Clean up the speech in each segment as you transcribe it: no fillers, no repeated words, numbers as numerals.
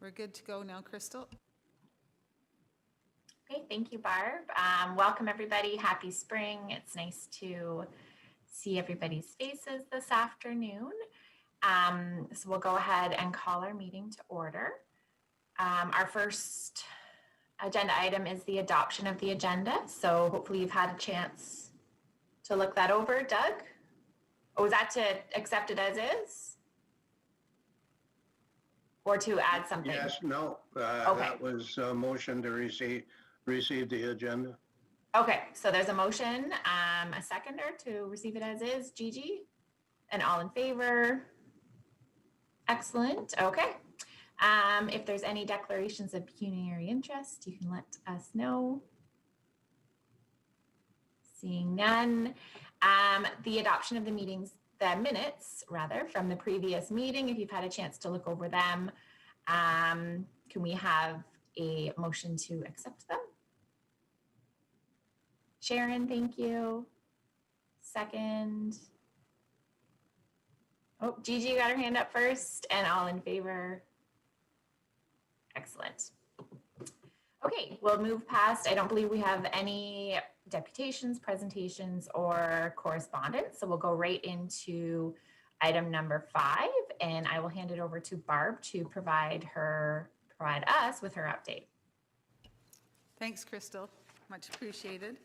We're good to go now, Crystal. Okay, thank you, Barb. Welcome, everybody. Happy spring. It's nice to see everybody's faces this afternoon. So we'll go ahead and call our meeting to order. Our first agenda item is the adoption of the agenda. So hopefully you've had a chance to look that over. Doug? Oh, is that to accept it as is? Or to add something? Yes, no, Okay. that was a motion to receive the agenda. Okay, so there's a motion, a seconder to receive it as is. Gigi? And all in favor? Excellent. Okay. If there's any declarations of pecuniary interest, you can let us know. Seeing none. The adoption of the minutes from the previous meeting, if you've had a chance to look over them, can we have a motion to accept them? Sharon, thank you. Second. Oh, Gigi got her hand up first, and all in favor. Excellent. Okay, we'll move past. I don't believe we have any deputations, presentations, or correspondence. So we'll go right into item number 5, and I will hand it over to Barb to provide us with her update. Thanks, Crystal. Much appreciated.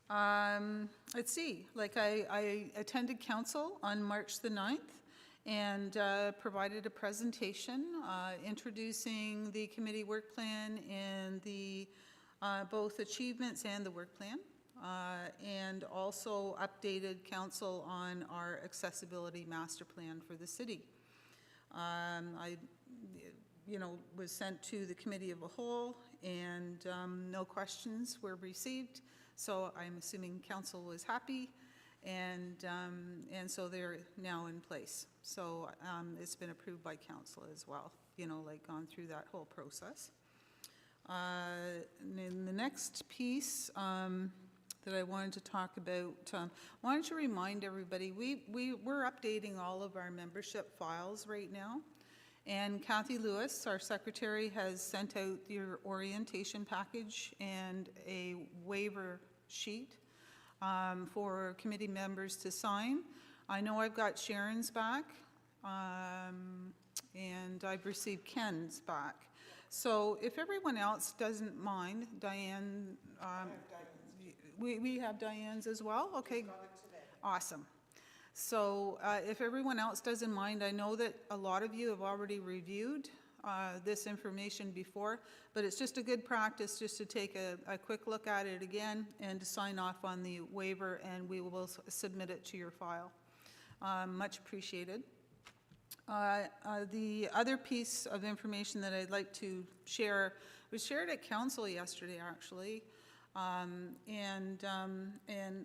Let's see, I attended council on March the 9th and provided a presentation introducing the committee work plan and the both achievements and the work plan, and also updated council on our accessibility master plan for the city. I was sent to the committee of a whole, and no questions were received. So I'm assuming council was happy, and so they're now in place. So it's been approved by council as well, gone through that whole process. And then the next piece that I wanted to talk about, I wanted to remind everybody, we're updating all of our membership files right now. And Kathy Lewis, our secretary, has sent out your orientation package and a waiver sheet for committee members to sign. I know I've got Sharon's back, and I've received Ken's back. So if everyone else doesn't mind, Diane, we have Diane's as well? Okay, awesome. So if everyone else doesn't mind, I know that a lot of you have already reviewed this information before, but it's just a good practice just to take a quick look at it again and to sign off on the waiver, and we will submit it to your file. Much appreciated. The other piece of information that I'd like to share was shared at council yesterday, actually. And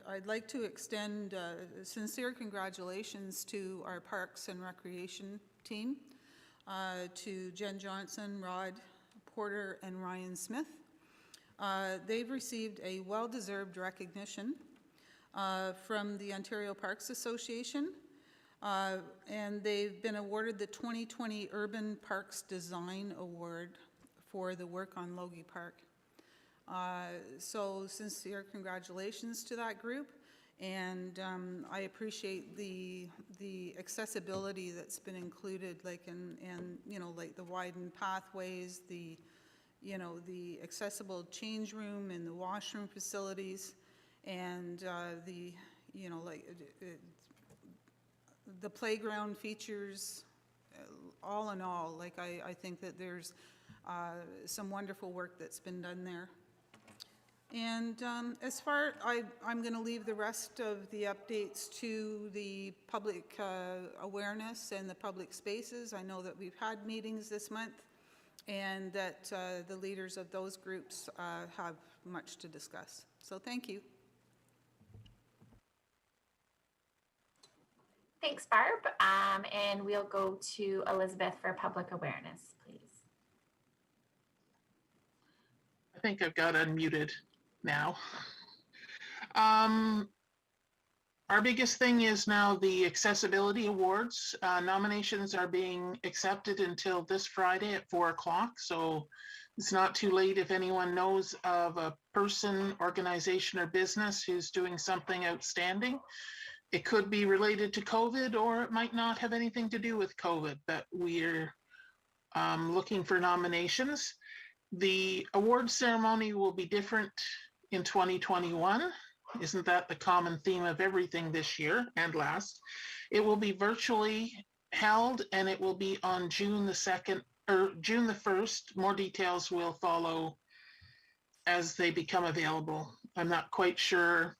I'd like to extend sincere congratulations to our Parks and Recreation team, to Jen Johnson, Rod Porter, and Ryan Smith. They've received a well-deserved recognition from the Ontario Parks Association, and they've been awarded the 2020 Urban Parks Design Award for the work on Logie Park. So sincere congratulations to that group, and I appreciate the accessibility that's been included, and the widened pathways, the accessible change room and the washroom facilities, and the playground features. All in all, I think that there's some wonderful work that's been done there. And as far, I'm going to leave the rest of the updates to the public awareness and the public spaces. I know that we've had meetings this month, and that the leaders of those groups have much to discuss. So thank you. Thanks, Barb. And we'll go to Elizabeth for public awareness, please. I think I've got unmuted now. Our biggest thing is now the accessibility awards. Nominations are being accepted until this Friday at 4:00. So it's not too late if anyone knows of a person, organization, or business who's doing something outstanding. It could be related to COVID, or it might not have anything to do with COVID, but we're looking for nominations. The award ceremony will be different in 2021. Isn't that the common theme of everything this year and last? It will be virtually held, and it will be on June the 2nd or June the 1st. More details will follow as they become available. I'm not quite sure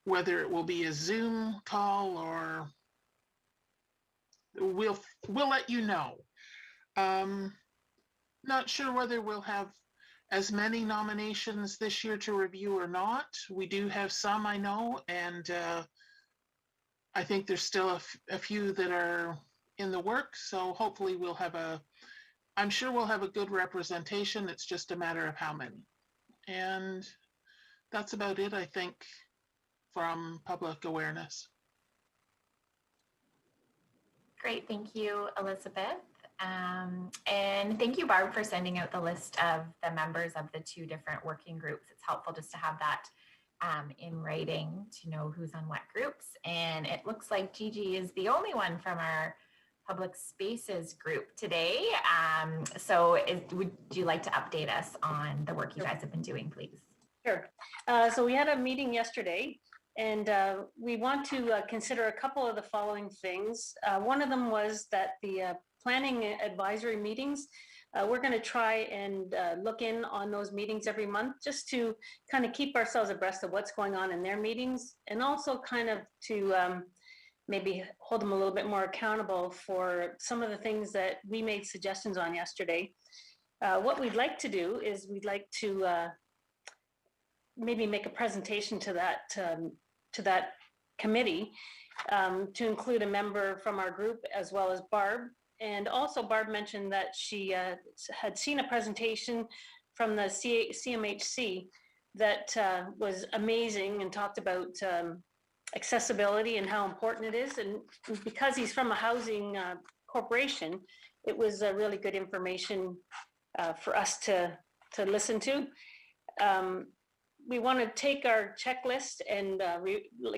whether it will be a Zoom call or we'll let you know. Not sure whether we'll have as many nominations this year to review or not. We do have some, I know, and I think there's still a few that are in the works. So hopefully I'm sure we'll have a good representation. It's just a matter of how many. And that's about it, I think, from public awareness. Great, thank you, Elizabeth. And thank you, Barb, for sending out the list of the members of the 2 different working groups. It's helpful just to have that in writing to know who's on what groups. And it looks like Gigi is the only one from our public spaces group today. So would you like to update us on the work you guys have been doing, please? Sure. So we had a meeting yesterday, and we want to consider a couple of the following things. One of them was that the planning advisory meetings, we're going to try and look in on those meetings every month, just to kind of keep ourselves abreast of what's going on in their meetings, and also kind of to maybe hold them a little bit more accountable for some of the things that we made suggestions on yesterday. What we'd like to do is we'd like to maybe make a presentation to that committee, to include a member from our group as well as Barb. And also Barb mentioned that she had seen a presentation from the CMHC that was amazing and talked about accessibility and how important it is. And because he's from a housing corporation, it was really good information for us to listen to. We want to take our checklist and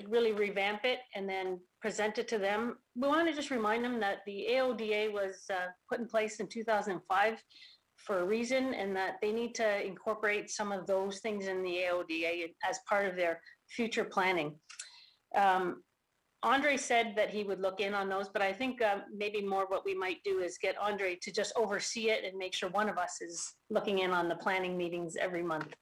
really revamp it and then present it to them. We want to just remind them that the AODA was put in place in 2005 for a reason, and that they need to incorporate some of those things in the AODA as part of their future planning. Andre said that he would look in on those, but I think maybe more what we might do is get Andre to just oversee it and make sure one of us is looking in on the planning meetings every month.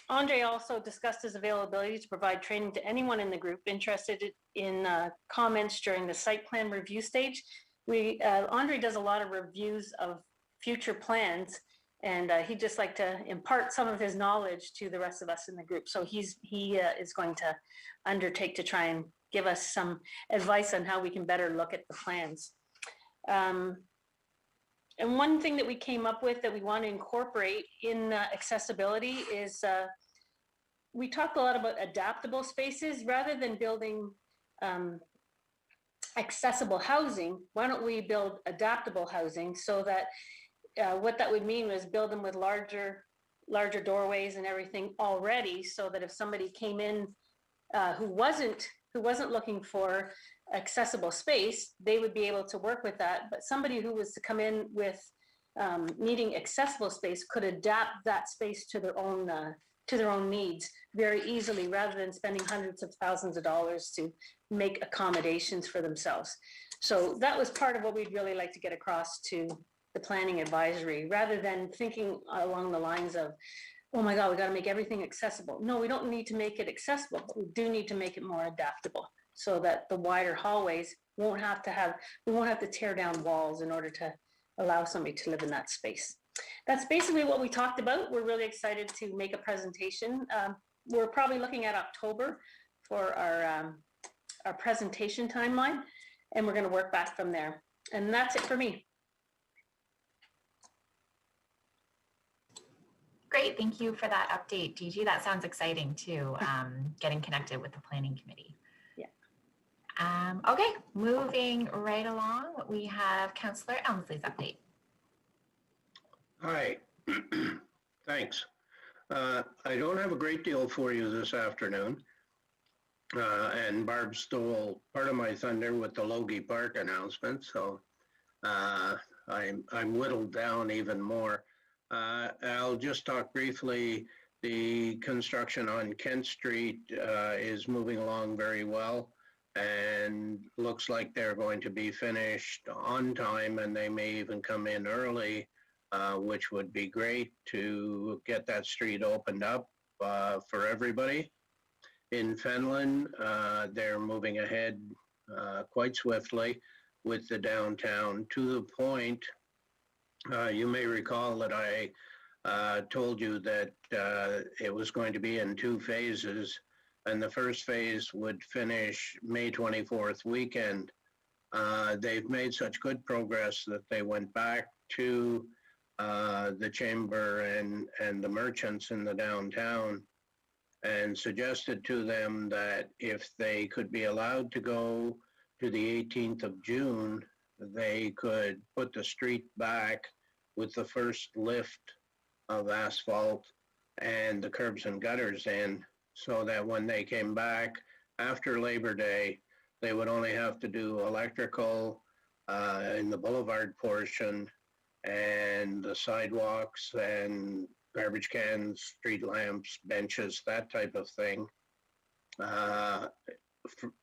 Andre also discussed his availability to provide training to anyone in the group interested in comments during the site plan review stage. Andre does a lot of reviews of future plans, and he'd just like to impart some of his knowledge to the rest of us in the group. So he is going to undertake to try and give us some advice on how we can better look at the plans. And one thing that we came up with that we want to incorporate in accessibility is we talked a lot about adaptable spaces. Rather than building accessible housing, why don't we build adaptable housing, so that what that would mean was build them with larger doorways and everything already, so that if somebody came in who wasn't looking for accessible space, they would be able to work with that. But somebody who was to come in with needing accessible space could adapt that space to their own needs very easily, rather than spending hundreds of thousands of dollars to make accommodations for themselves. So that was part of what we'd really like to get across to the planning advisory, rather than thinking along the lines of, oh my God, we got to make everything accessible. No, we don't need to make it accessible, but we do need to make it more adaptable, so that the wider hallways we won't have to tear down walls in order to allow somebody to live in that space. That's basically what we talked about. We're really excited to make a presentation. We're probably looking at October for our presentation timeline, and we're going to work back from there. And that's it for me. Great. great. Thank you for that update, Gigi. That sounds exciting too, getting connected with the planning committee. Yeah. Okay, moving right along, we have Councilor Elmsley's update. Hi, thanks. I don't have a great deal for you this afternoon. And Barb stole part of my thunder with the Logie Park announcement, so I'm whittled down even more. I'll just talk briefly. The construction on Kent Street is moving along very well and looks like they're going to be finished on time, and they may even come in early, which would be great to get that street opened up for everybody. In Fenelon, they're moving ahead quite swiftly with the downtown, to the point, you may recall that I told you that it was going to be in 2 phases, and the first phase would finish May 24th weekend. They've made such good progress that they went back to the chamber and the merchants in the downtown and suggested to them that if they could be allowed to go to the 18th of June, they could put the street back with the first lift of asphalt and the curbs and gutters in, so that when they came back after Labor Day, they would only have to do electrical in the boulevard portion and the sidewalks and garbage cans, street lamps, benches, that type of thing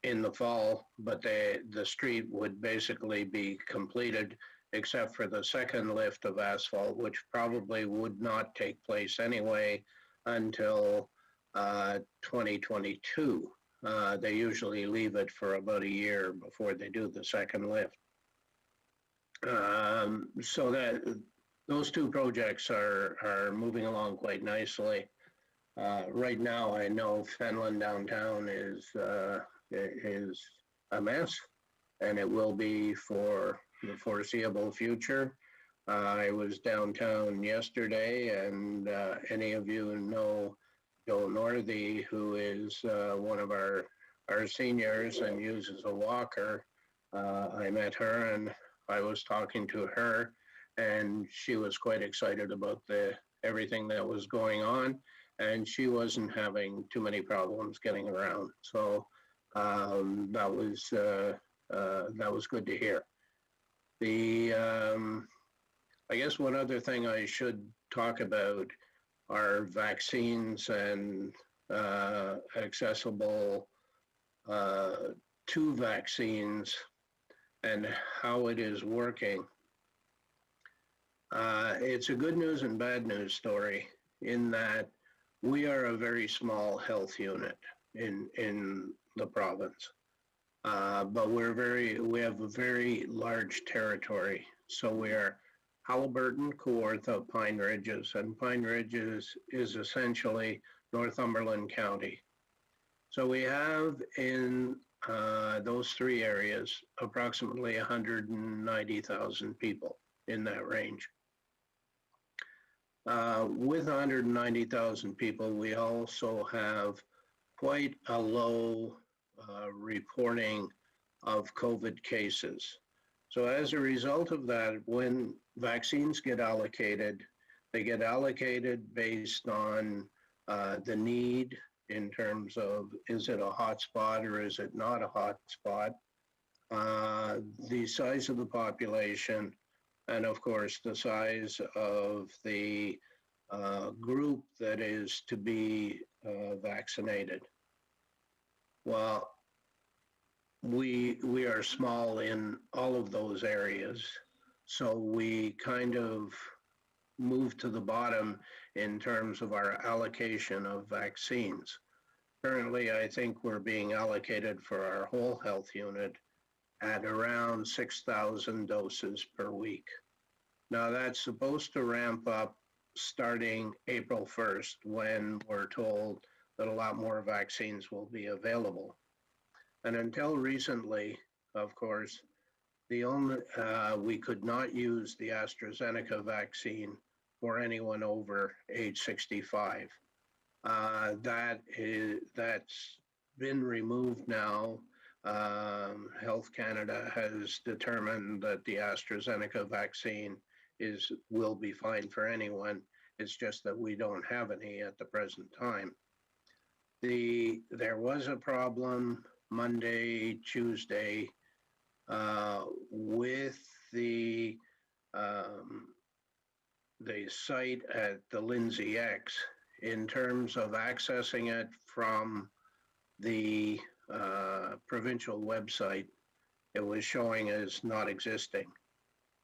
in the fall, but the street would basically be completed except for the second lift of asphalt, which probably would not take place anyway until 2022. They usually leave it for about a year before they do the second lift. So that those 2 projects are moving along quite nicely. Right now, I know Fenelon downtown is a mess, and it will be for the foreseeable future. I was downtown yesterday, and any of you know Joe Northey, who is one of our seniors and uses a walker. I met her and I was talking to her, and she was quite excited about everything that was going on, and she wasn't having too many problems getting around. So that was good to hear. I guess one other thing I should talk about are vaccines and accessible to vaccines and how it is working. It's a good news and bad news story in that we are a very small health unit in the province. But we have a very large territory. So we are Halliburton, Kawartha, Pine Ridges, and Pine Ridges is essentially Northumberland County. So we have in those 3 areas approximately 190,000 people in that range. With 190,000 people, we also have quite a low reporting of COVID cases. So as a result of that, when vaccines get allocated, they get allocated based on the need in terms of, is it a hotspot or is it not a hotspot? The size of the population, and of course the size of the group that is to be vaccinated. Well, we are small in all of those areas, so we kind of move to the bottom in terms of our allocation of vaccines. Currently, I think we're being allocated for our whole health unit at around 6,000 doses per week. Now that's supposed to ramp up starting April 1st, when we're told that a lot more vaccines will be available. And until recently, of course, we could not use the AstraZeneca vaccine for anyone over age 65. That's been removed now. Health Canada has determined that the AstraZeneca vaccine will be fine for anyone. It's just that we don't have any at the present time. There was a problem Monday, Tuesday, with the site at the Lindsay X in terms of accessing it from the provincial website. It was showing as not existing.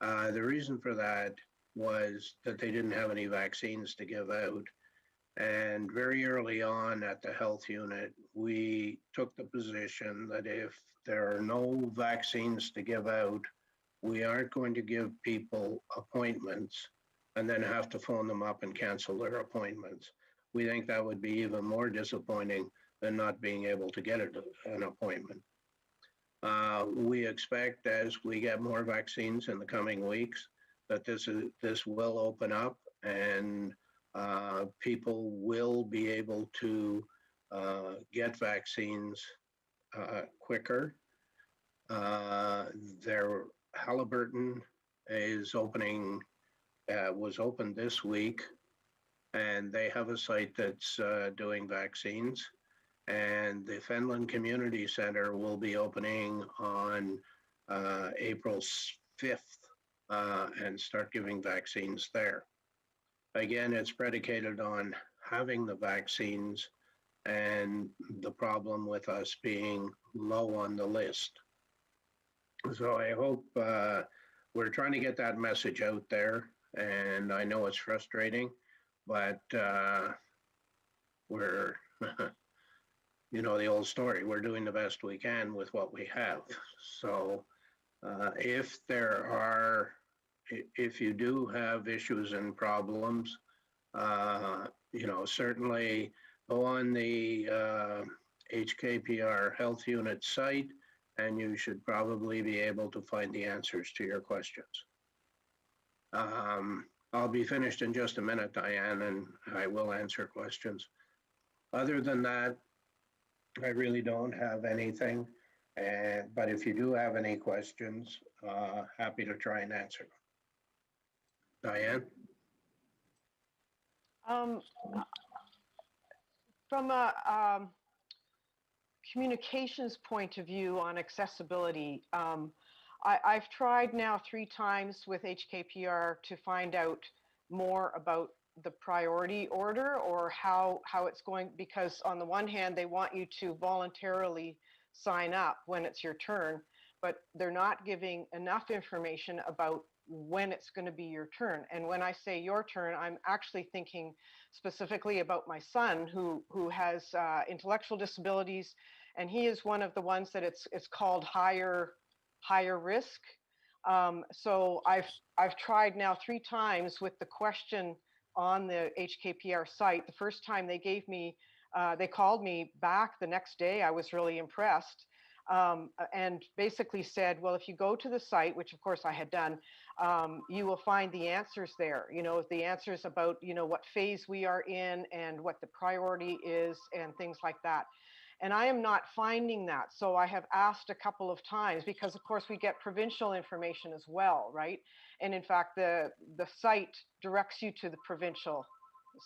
The reason for that was that they didn't have any vaccines to give out. And very early on at the health unit, we took the position that if there are no vaccines to give out, we aren't going to give people appointments and then have to phone them up and cancel their appointments. We think that would be even more disappointing than not being able to get an appointment. We expect as we get more vaccines in the coming weeks that this will open up and people will be able to get vaccines quicker. Halliburton is was opened this week, and they have a site that's doing vaccines. And the Fenland Community Center will be opening on April 5th and start giving vaccines there. Again, it's predicated on having the vaccines and the problem with us being low on the list. So I hope we're trying to get that message out there, and I know it's frustrating, but we're, you know, the old story, we're doing the best we can with what we have. So if you do have issues and problems, you know, certainly go on the HKPR Health Unit site, and you should probably be able to find the answers to your questions. I'll be finished in just a minute, Diane, and I will answer questions. Other than that, I really don't have anything. But if you do have any questions, happy to try and answer them. Diane? From a communications point of view on accessibility, I've tried now 3 times with HKPR to find out more about the priority order or how it's going, because on the one hand, they want you to voluntarily sign up when it's your turn, but they're not giving enough information about when it's going to be your turn. And when I say your turn, I'm actually thinking specifically about my son who has intellectual disabilities, and he is one of the ones that it's called higher risk. So I've tried now 3 times with the question on the HKPR site. The first time they gave me, they called me back the next day. I was really impressed. And basically said, well, if you go to the site, which of course I had done, you will find the answers there. You know, the answers about, you know, what phase we are in and what the priority is and things like that. And I am not finding that. So I have asked a couple of times because of course we get provincial information as well, right? And in fact, the site directs you to the provincial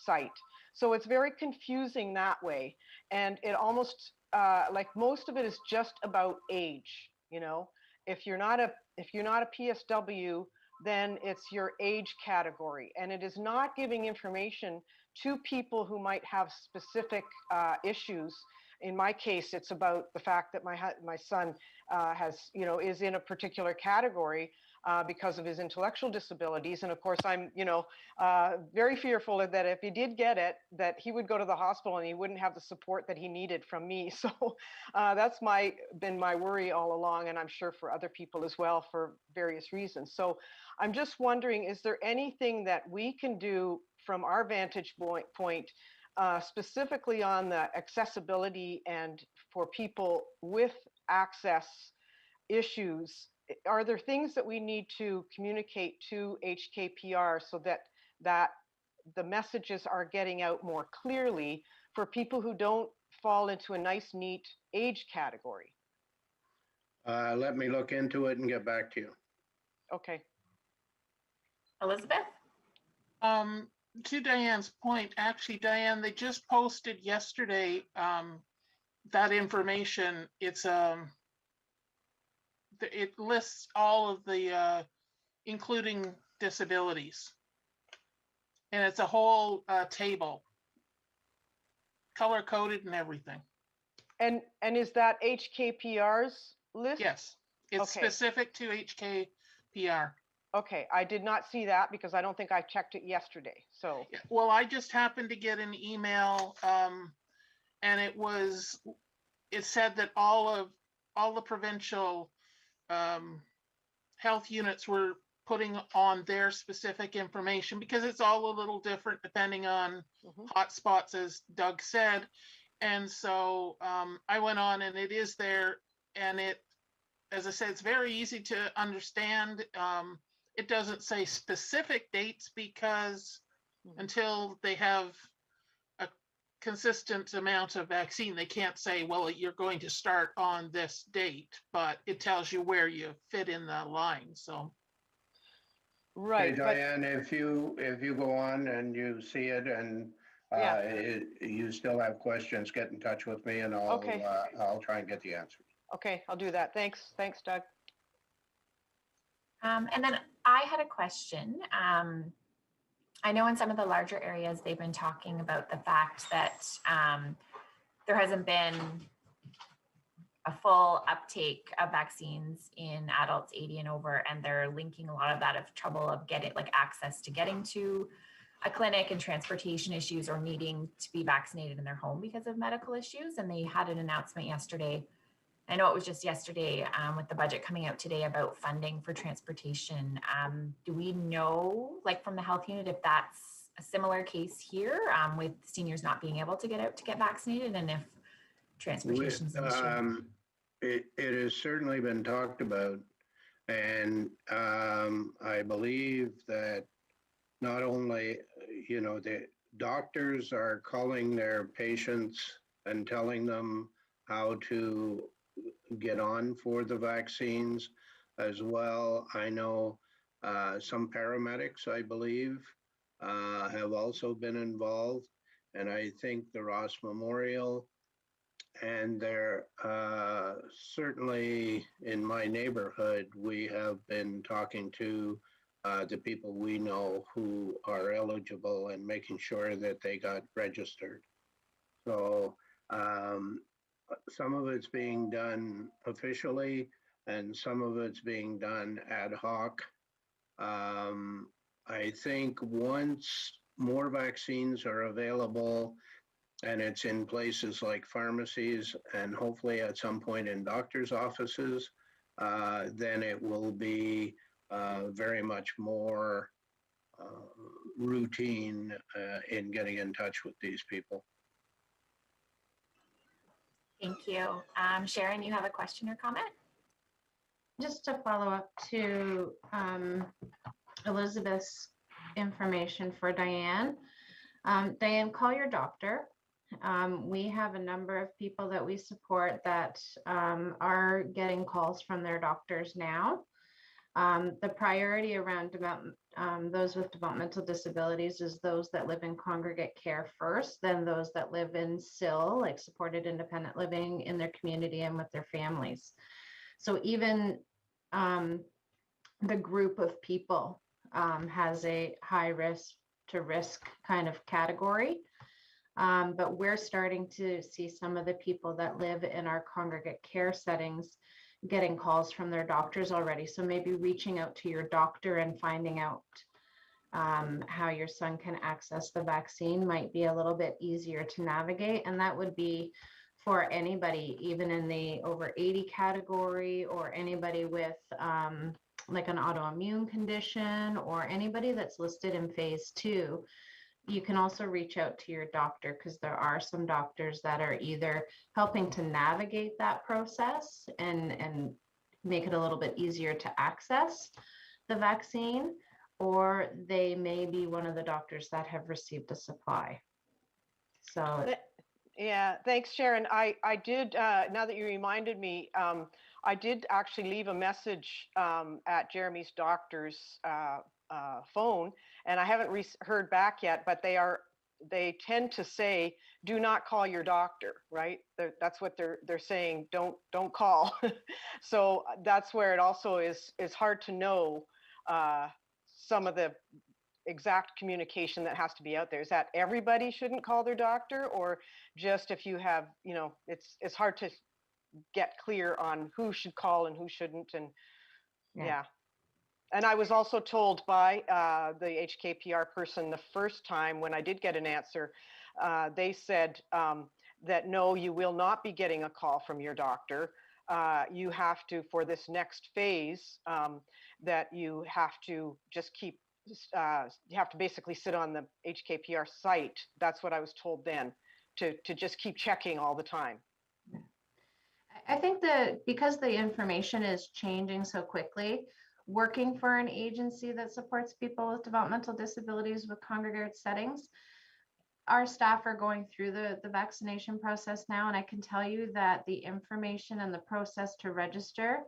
site. So it's very confusing that way. And it almost, like most of it is just about age. You know, if you're not a PSW, then it's your age category, and it is not giving information to people who might have specific issues. In my case, it's about the fact that my son has, you know, is in a particular category because of his intellectual disabilities. And of course, I'm, you know, very fearful that if he did get it, that he would go to the hospital and he wouldn't have the support that he needed from me. So that's been my worry all along, and I'm sure for other people as well for various reasons. So I'm just wondering, is there anything that we can do from our vantage point specifically on the accessibility and for people with access issues? Are there things that we need to communicate to HKPR so that the messages are getting out more clearly for people who don't fall into a nice, neat age category. Let me look into it and get back to you. Okay. Elizabeth? To Diane's point, actually, Diane, they just posted yesterday that information. It lists all of the including disabilities, and it's a whole table, color coded and everything. And is that HKPR's list? Yes, it's Okay. specific to HKPR. Okay, I did not see that because I don't think I checked it yesterday. So, Yeah, well, I just happened to get an email, and it said that all the provincial health units were putting on their specific information, because it's all a little different depending on hotspots, as Doug said. And so I went on, and it is there, and as I said, it's very easy to understand. It doesn't say specific dates because until they have a consistent amount of vaccine, they can't say, well, you're going to start on this date, but it tells you where you fit in the line. So. right. Hey, Diane, if you go on and you see it and you still have questions, get in touch with me and I'll try and get the answers. Okay, I'll do that. Thanks, Doug. And then I had a question. I know in some of the larger areas, they've been talking about the fact that there hasn't been a full uptake of vaccines in adults 80 and over, and they're linking a lot of that of trouble of getting access to getting to a clinic and transportation issues, or needing to be vaccinated in their home because of medical issues. And they had an announcement yesterday. I know it was just yesterday with the budget coming out today about funding for transportation. Do we know, from the health unit, if that's a similar case here with seniors not being able to get out to get vaccinated, and if transportation is an issue? It has certainly been talked about, and I believe that not only, the doctors are calling their patients and telling them how to get on for the vaccines as well. I know some paramedics, I believe, have also been involved, and I think the Ross Memorial, and there certainly in my neighborhood, we have been talking to the people we know who are eligible and making sure that they got registered. So some of it's being done officially and some of it's being done ad hoc. I think once more vaccines are available and it's in places like pharmacies and hopefully at some point in doctors' offices, then it will be very much more routine in getting in touch with these people. Thank you. Sharon, you have a question or comment? Just to follow up to Elizabeth's information for Diane. Diane, call your doctor. We have a number of people that we support that are getting calls from their doctors now. The priority around those with developmental disabilities is those that live in congregate care first, then those that live in SIL, like supported independent living, in their community and with their families. So even the group of people has a high risk to risk kind of category. But we're starting to see some of the people that live in our congregate care settings getting calls from their doctors already. So maybe reaching out to your doctor and finding out how your son can access the vaccine might be a little bit easier to navigate. And that would be for anybody, even in the over 80 category, or anybody with like an autoimmune condition, or anybody that's listed in phase 2. You can also reach out to your doctor, because there are some doctors that are either helping to navigate that process and make it a little bit easier to access the vaccine, or they may be one of the doctors that have received a supply. So Yeah, thanks, Sharon. I did, now that you reminded me, I did actually leave a message at Jeremy's doctor's phone, and I haven't heard back yet, but they tend to say, do not call your doctor, right? That's what they're saying, don't call. So that's where it also is hard to know some of the exact communication that has to be out there. Is that everybody shouldn't call their doctor, or just if you have, it's hard to get clear on who should call and who shouldn't, and yeah. And I was also told by the HKPR person the first time when I did get an answer, they said that no, you will not be getting a call from your doctor. You have to, for this next phase, that you have to just keep, you have to basically sit on the HKPR site. That's what I was told then, to just keep checking all the time. I think that because the information is changing so quickly, working for an agency that supports people with developmental disabilities with congregate settings, our staff are going through the vaccination process now, and I can tell you that the information and the process to register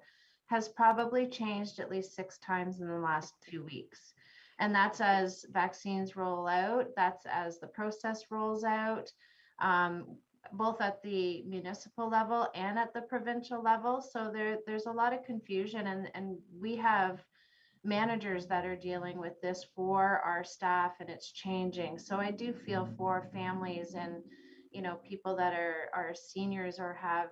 has probably changed at least 6 times in the last 2 weeks. And that's as vaccines roll out, that's as the process rolls out, both at the municipal level and at the provincial level. So there's a lot of confusion, and we have managers that are dealing with this for our staff, and it's changing. So I do feel for families and people that are seniors or have,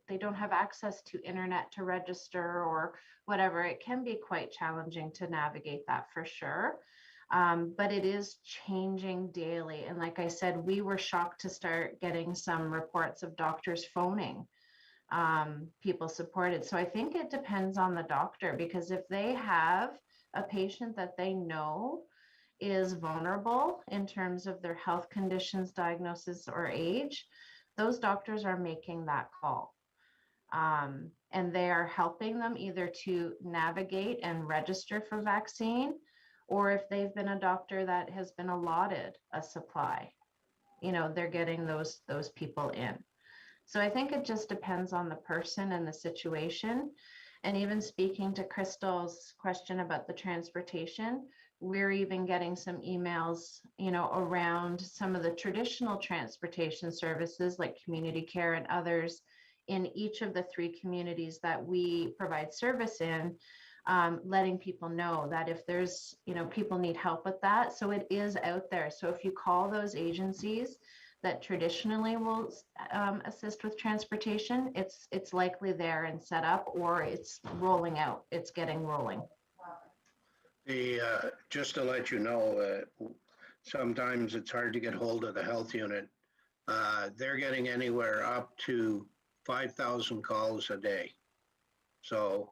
they don't have access to internet to register or whatever. It can be quite challenging to navigate that for sure. But it is changing daily. And like I said, we were shocked to start getting some reports of doctors phoning people supported. So I think it depends on the doctor, because if they have a patient that they know is vulnerable in terms of their health conditions, diagnosis, or age, those doctors are making that call. And they are helping them either to navigate and register for vaccine, or if they've been a doctor that has been allotted a supply, they're getting those people in. So I think it just depends on the person and the situation. And even speaking to Crystal's question about the transportation, we're even getting some emails, around some of the traditional transportation services like community care and others in each of the 3 communities that we provide service in, letting people know that if there's, people need help with that. So it is out there. So if you call those agencies that traditionally will assist with transportation, it's likely there and set up, or it's rolling out, it's getting rolling. Just to let you know, sometimes it's hard to get hold of the health unit. They're getting anywhere up to 5,000 calls a day. So,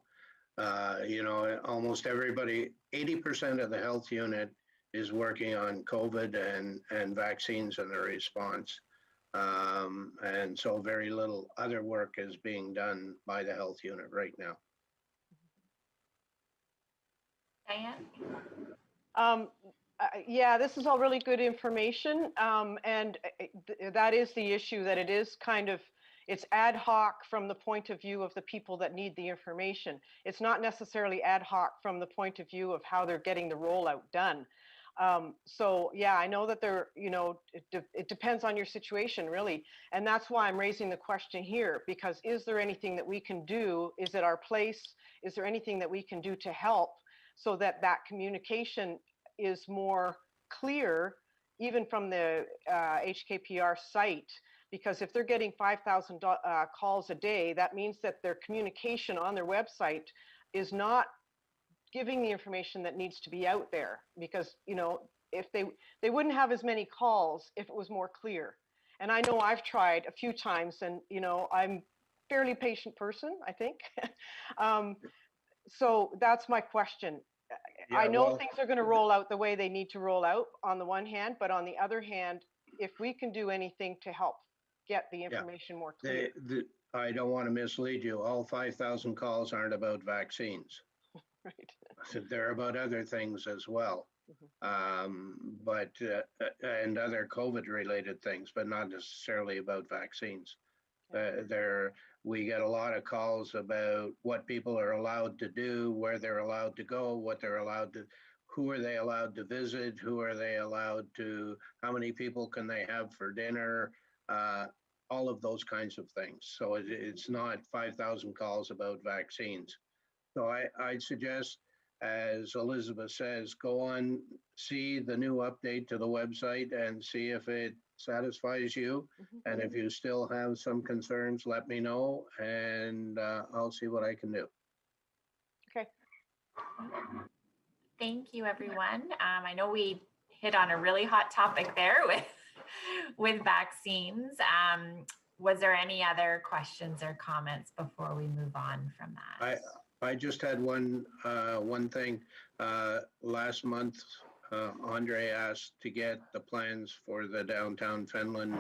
almost everybody, 80% of the health unit is working on COVID and vaccines and the response. And so very little other work is being done by the health unit right now. Diane? Yeah, this is all really good information. And that is the issue, that it is it's ad hoc from the point of view of the people that need the information. It's not necessarily ad hoc from the point of view of how they're getting the rollout done. So yeah, I know that it depends on your situation, really. And that's why I'm raising the question here, because is there anything that we can do? Is it our place? Is there anything that we can do to help so that communication is more clear, even from the HKPR site? Because if they're getting 5,000 calls a day, that means that their communication on their website is not giving the information that needs to be out there, because if they wouldn't have as many calls if it was more clear. And I know I've tried a few times, and I'm a fairly patient person, I think. So that's my question. Yeah, I know things are going to roll out the way they need to roll out on the one hand, but on the other hand, if we can do anything to help get the information more clear. I don't want to mislead you. All 5,000 calls aren't about vaccines. Right. they're about other things as well. But and other COVID-related things, but not necessarily about vaccines. We get a lot of calls about what people are allowed to do, where they're allowed to go, what they're allowed to, who are they allowed to visit, who are they allowed to, how many people can they have for dinner, all of those kinds of things. So it's not 5,000 calls about vaccines. So I'd suggest, as Elizabeth says, go on, see the new update to the website and see if it satisfies you. And if you still have some concerns, let me know and I'll see what I can do. Okay. Thank you, everyone. I know we hit on a really hot topic there with vaccines. Was there any other questions or comments before we move on from that? I just had one thing. Last month, Andre asked to get the plans for the downtown Finland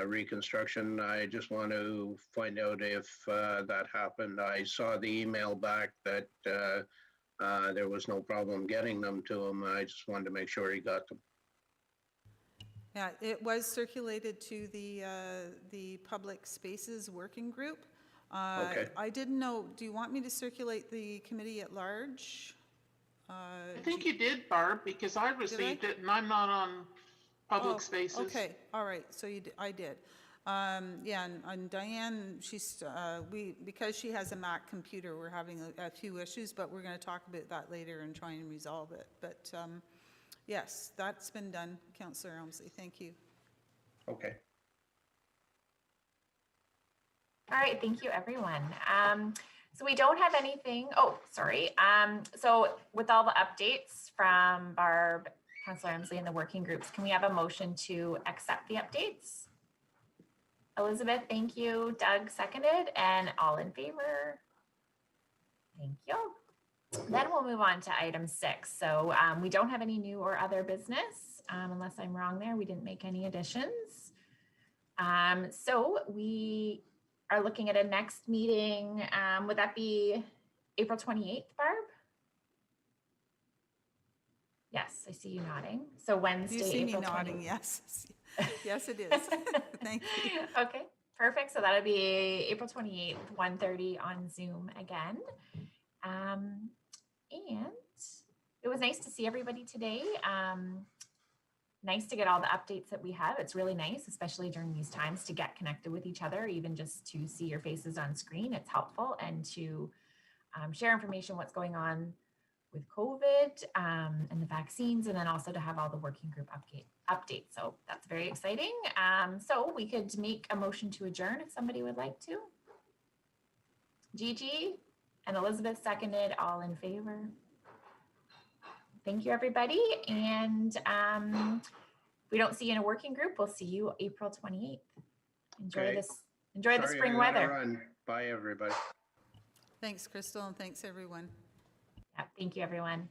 reconstruction. I just want to find out if that happened. I saw the email back that there was no problem getting them to him. I just wanted to make sure he got them. Yeah, it was circulated to the Public Spaces Working Group. Okay. I didn't know, do you want me to circulate the committee at large? I think you did, Barb, because I received it and I'm not on Public Spaces. Okay, all right, so I did. Yeah, and Diane, she's, because she has a Mac computer, we're having a few issues, but we're going to talk about that later and try and resolve it. But yes, that's been done, Councillor Elmsley, thank you. Okay. All right, thank you, everyone. So we don't have anything, sorry. So with all the updates from Barb, Councillor Elmsley, and the working groups, can we have a motion to accept the updates? Elizabeth, thank you. Doug seconded, and all in favor? Thank you. Then we'll move on to item 6. So we don't have any new or other business, unless I'm wrong there. We didn't make any additions. So we are looking at a next meeting. Would that be April 28th, Barb? Yes, I see you nodding. So Wednesday, You see me April nodding, 28th. yes. Yes, it is. Thank you. Okay, perfect. So that'll be April 28th, 1:30 on Zoom again. And it was nice to see everybody today. Nice to get all the updates that we have. It's really nice, especially during these times, to get connected with each other, even just to see your faces on screen. It's helpful, and to share information, what's going on with COVID and the vaccines, and then also to have all the working group updates. So that's very exciting. So we could make a motion to adjourn if somebody would like to. Gigi and Elizabeth seconded, all in favor. Thank you, everybody. And if we don't see you in a working group, we'll see you April 28th. Enjoy the spring weather. Run. Bye, everybody. Thanks, Crystal, and thanks, everyone. Yeah, thank you, everyone.